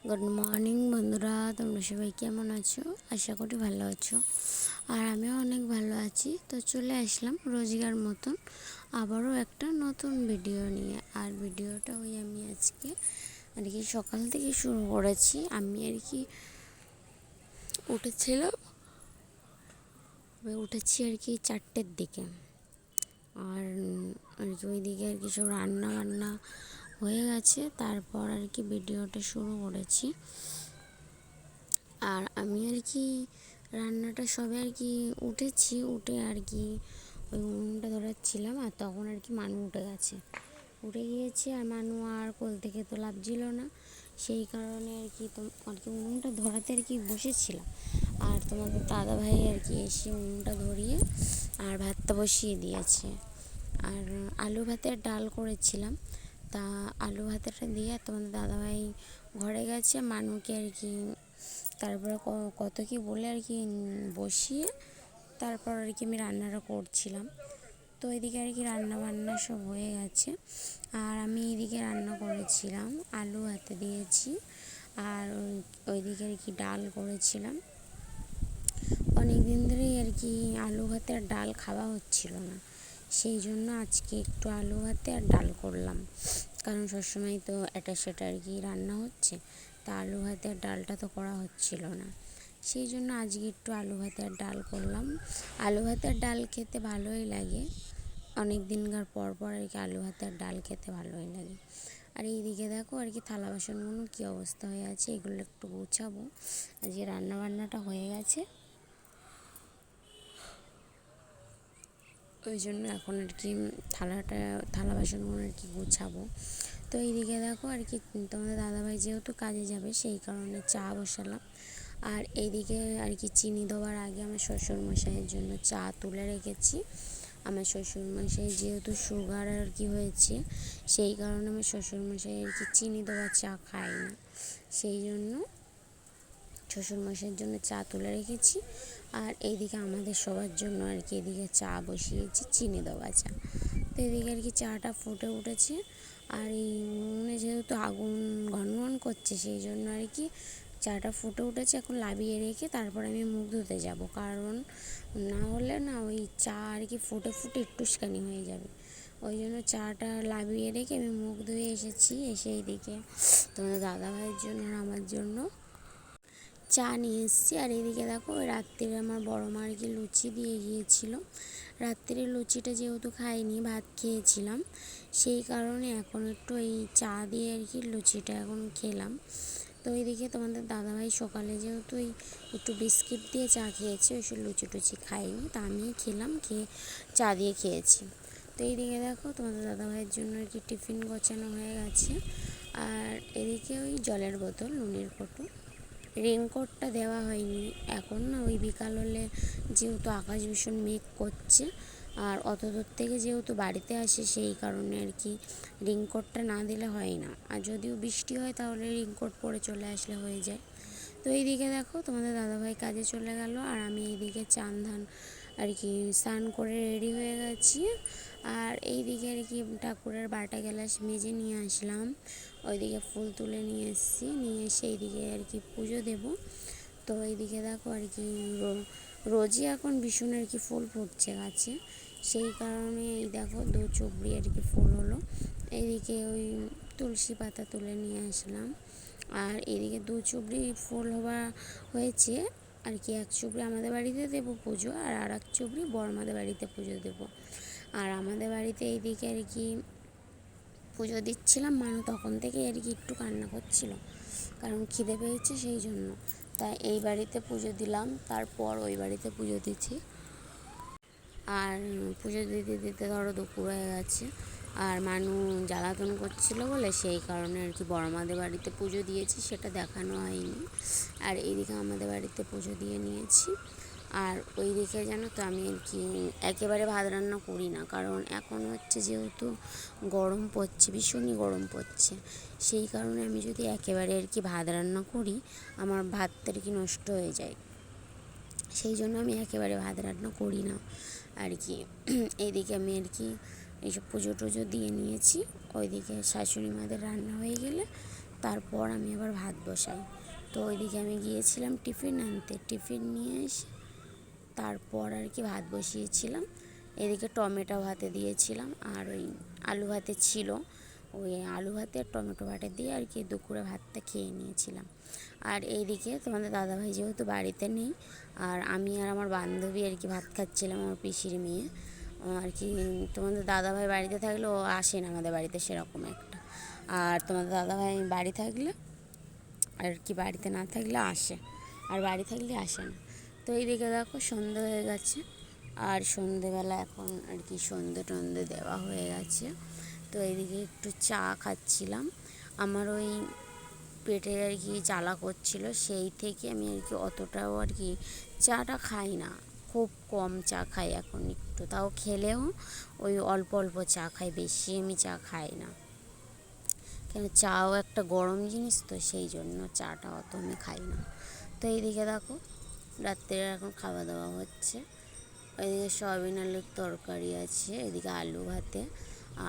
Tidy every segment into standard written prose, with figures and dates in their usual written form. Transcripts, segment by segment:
Good morning বন্ধুরা, তোমরা সবাই কেমন আছো? আশা করি ভালো আছো। আর আমিও অনেক ভালো আছি। তো চলে আসলাম রোজগার মতন আবারও একটা নতুন ভিডিও নিয়ে। আর ভিডিওটা আমি আজকে সকাল থেকে শুরু করেছি। আমি উঠেছি 4টের দিকে। আর ওইদিকে সব রান্না বান্না হয়ে গেছে, তারপর ভিডিওটা শুরু করেছি। আর আমি রান্নাটা সবে উঠেছি, উঠে ওই উনুনটা ধরাচ্ছিলাম। আর তখন মানু উঠে গিয়েছে। আর মানু আর কোল থেকে তো লাফছিল না, সেই কারণে উনুনটা ধরাতে বসেছিলাম। আর তোমাদের দাদা ভাই এসে উনুনটা ধরিয়ে আর ভাতটা বসিয়ে দিয়েছে। আর আলু ভাতের ডাল করেছিলাম, তা আলু ভাতেটা দিয়ে তোমাদের দাদাভাই ঘরে গেছে মানুকে তারপরে কত কি বলে বসিয়ে তারপর আমি রান্নাটা করছিলাম। তো এদিকে রান্না বান্না সব হয়ে গেছে। আর আমি এদিকে রান্না করেছিলাম, আলু ভাতে দিয়েছি। আর ওইদিকে ডাল করেছিলাম। অনেক দিন ধরেই আলু ভাতে আর ডাল খাওয়া হচ্ছিল না, সেই জন্য আজকে একটু আলু ভাতে আর ডাল করলাম। কারণ সবসময় তো এটা সেটা রান্না হচ্ছে, তা আলু ভাতে আর ডালটা তো করা হচ্ছিল না, সেই জন্য আজকে একটু আলু ভাতে আর ডাল করলাম। আলু ভাতে আর ডাল খেতে ভালোই লাগে, অনেক দিনকার পর পর আলু ভাতে আর ডাল খেতে ভালোই লাগে। আর এইদিকে দেখো থালা বাসনগুলো কী অবস্থা হয়ে আছে, এগুলো একটু গুছাবো। আজকে রান্না বান্নাটা হয়ে গেছে, ওই জন্য এখন থালা বাসনগুলো গুছাবো। তো এইদিকে দেখো তোমাদের দাদাভাই যেহেতু কাজে যাবে, সেই কারণে চা বসালাম। আর এইদিকে চিনি দেওয়ার আগে আমার শ্বশুরমশাইয়ের জন্য চা তুলে রেখেছি। আমার শ্বশুরমশাই যেহেতু সুগার হয়েছে, সেই কারণে আমার শ্বশুরমশাই চিনি দেওয়া চা খায় না, সেই জন্য শ্বশুরমশাইয়ের জন্য চা তুলে রেখেছি। আর এইদিকে আমাদের সবার জন্য এদিকে চা বসিয়েছি, চিনি দেওয়া চা। তো এদিকে চাটা ফুটে উঠেছে। আর এই উনুনে যেহেতু আগুন ঘন করছে, সেই জন্য চাটা ফুটে উঠেছে। এখন লাবিয়ে রেখে তারপর আমি মুখ ধুতে যাব, কারণ না হলে না ওই চা ফুটে ফুটে একটুখানি হয়ে যাবে। ওই জন্য চাটা লাবিয়ে রেখে আমি মুখ ধুয়ে এসেছি। এসে এইদিকে তোমাদের দাদাভাইয়ের জন্য আর আমার জন্য চা নিয়ে এসেছি। আর এদিকে দেখো রাত্রিরে আমার বড় মা লুচি দিয়ে গিয়েছিল। রাত্রিরে লুচিটা যেহেতু খাইনি, ভাত খেয়েছিলাম, সেই কারণে এখন একটু এই চা দিয়ে লুচিটা এখন খেলাম। তো এইদিকে তোমাদের দাদাভাই সকালে যেহেতু একটু বিস্কিট দিয়ে চা খেয়েছে, ওইসব লুচি টুচি খাইনি, তা আমি খেলাম, খেয়ে চা দিয়ে খেয়েছি। তো এইদিকে দেখো তোমাদের দাদাভাইয়ের জন্য টিফিন গোছানো হয়ে গেছে। আর এদিকে ওই জলের বোতল, নুনের কৌটো, রেনকোটটা দেওয়া হয়নি এখন না, ওই বিকাল হলে যেহেতু আকাশ ভীষণ মেঘ করছে, আর অত দূর থেকে যেহেতু বাড়িতে আসে, সেই কারণে রেনকোটটা না দিলে হয় না। আর যদিও বৃষ্টি হয় তাহলে রেনকোট পরে চলে আসলে হয়ে যায়। তো এইদিকে দেখো তোমাদের দাদাভাই কাজে চলে গেল, আর আমি এইদিকে চান ধান স্নান করে রেডি হয়ে গেছি। আর এইদিকে ঠাকুরের বাটা গ্লাস মেজে নিয়ে আসলাম, ওইদিকে ফুল তুলে নিয়ে এসেছি, নিয়ে এসে এইদিকে পুজো দেব। তো এইদিকে দেখো রোজই এখন ভীষণ ফুল ফুটছে গাছে, সেই কারণে এই দেখো 2 চুবড়ি ফুল হলো। এইদিকে ওই তুলসী পাতা তুলে নিয়ে আসলাম। আর এদিকে 2 চুবড়ি ফুল হয়েছে 1 চুবড়ি আমাদের বাড়িতে দেবো পুজো, আর 1 চুবড়ি বড়মাদের বাড়িতে পুজো দেবো। আর আমাদের বাড়িতে এইদিকে পুজো দিচ্ছিলাম, মানু তখন থেকে একটু কান্না করছিল, কারণ খিদে পেয়েছে, সেই জন্য। তাই এই বাড়িতে পুজো দিলাম, তারপর ওই বাড়িতে পুজো দিচ্ছি। আর পুজো দিতে দিতে ধরো দুপুর হয়ে গেছে। আর মানু জ্বালাতন করছিল বলে সেই কারণে বড়মাদের বাড়িতে পুজো দিয়েছি, সেটা দেখানো হয়নি। আর এইদিকে আমাদের বাড়িতে পুজো দিয়ে নিয়েছি। আর ওই দিকে জানো তো আমি একেবারে ভাত রান্না করি না, কারণ এখন যেহেতু গরম পড়ছে, ভীষণই গরম পড়ছে, সেই কারণে আমি যদি একেবারে ভাত রান্না করি, আমার ভাতটা নষ্ট হয়ে যায়, সেই জন্য আমি একেবারে ভাত রান্না করি না। এইদিকে আমি এইসব পুজো টুজো দিয়ে নিয়েছি। ওইদিকে শাশুড়ি মাদের রান্না হয়ে গেলে তারপর আমি আবার ভাত বসাই। তো ওইদিকে আমি গিয়েছিলাম টিফিন আনতে, টিফিন নিয়ে এসে তারপর আর কি ভাত বসিয়েছিলাম। এদিকে টমেটো ভাতে দিয়েছিলাম, আর ওই আলু ভাতে ছিল, ওই আলু ভাতে আর টমেটো ভাতে দিয়ে আর কি দুপুরে ভাতটা খেয়ে নিয়েছিলাম। আর এইদিকে তোমাদের দাদাভাই যেহেতু বাড়িতে নেই, আর আমি আর আমার বান্ধবী আর কি ভাত খাচ্ছিলাম, আমার পিসির মেয়ে আর কি। তোমাদের দাদাভাই বাড়িতে থাকলে ও আসে না আমাদের বাড়িতে সেরকম একটা, আর তোমাদের দাদাভাই বাড়ি থাকলে আর কি, বাড়িতে না থাকলে আসে, আর বাড়ি থাকলে আসে না। তো এইদিকে দেখো সন্ধে হয়ে গেছে, আর সন্ধেবেলা এখন আর কি সন্ধে টন্ধে দেওয়া হয়ে গেছে। তো এইদিকে একটু চা খাচ্ছিলাম। আমার ওই পেটে আর কি জ্বালা করছিল, সেই থেকে আমি আর কি অতটাও আর কি চাটা খাই না, খুব কম চা খাই এখন, একটু তাও খেলেও ওই অল্প অল্প চা খাই, বেশি আমি চা খাই না, কেন চাও একটা গরম জিনিস, তো সেই জন্য চাটা অত আমি খাই না। তো এইদিকে দেখো রাত্রে এখন খাওয়া দাওয়া হচ্ছে। ওইদিকে সয়াবিন আলুর তরকারি আছে, এদিকে আলু ভাতে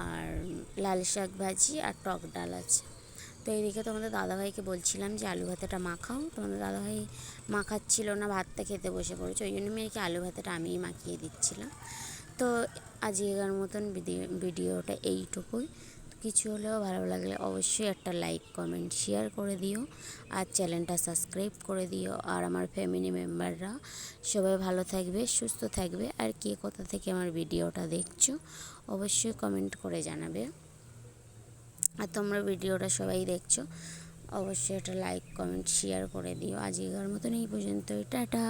আর লাল শাক ভাজি আর টক ডাল আছে। তো এইদিকে তোমাদের দাদাভাইকে বলছিলাম যে আলু ভাতেটা মাখাও, তোমাদের দাদাভাই মাখাচ্ছিল না, ভাতটা খেতে বসে পড়েছে, ওই জন্য আমি আর কি আলু ভাতেটা আমিই মাখিয়ে দিচ্ছিলাম। তো আজকের মতন ভিডিওটা এইটুকুই। কিছু হলেও ভালো লাগলে অবশ্যই একটা লাইক কমেন্ট শেয়ার করে দিও, আর চ্যানেলটা সাবস্ক্রাইব করে দিও। আর আমার ফ্যামিলি মেম্বাররা সবাই ভালো থাকবে, সুস্থ থাকবে। আর কে কোথা থেকে আমার ভিডিওটা দেখছো অবশ্যই কমেন্ট করে জানাবে। আর তোমরা ভিডিওটা সবাই দেখছো, অবশ্যই একটা লাইক কমেন্ট শেয়ার করে দিও। আজকের মতন এই পর্যন্তই, টাটা।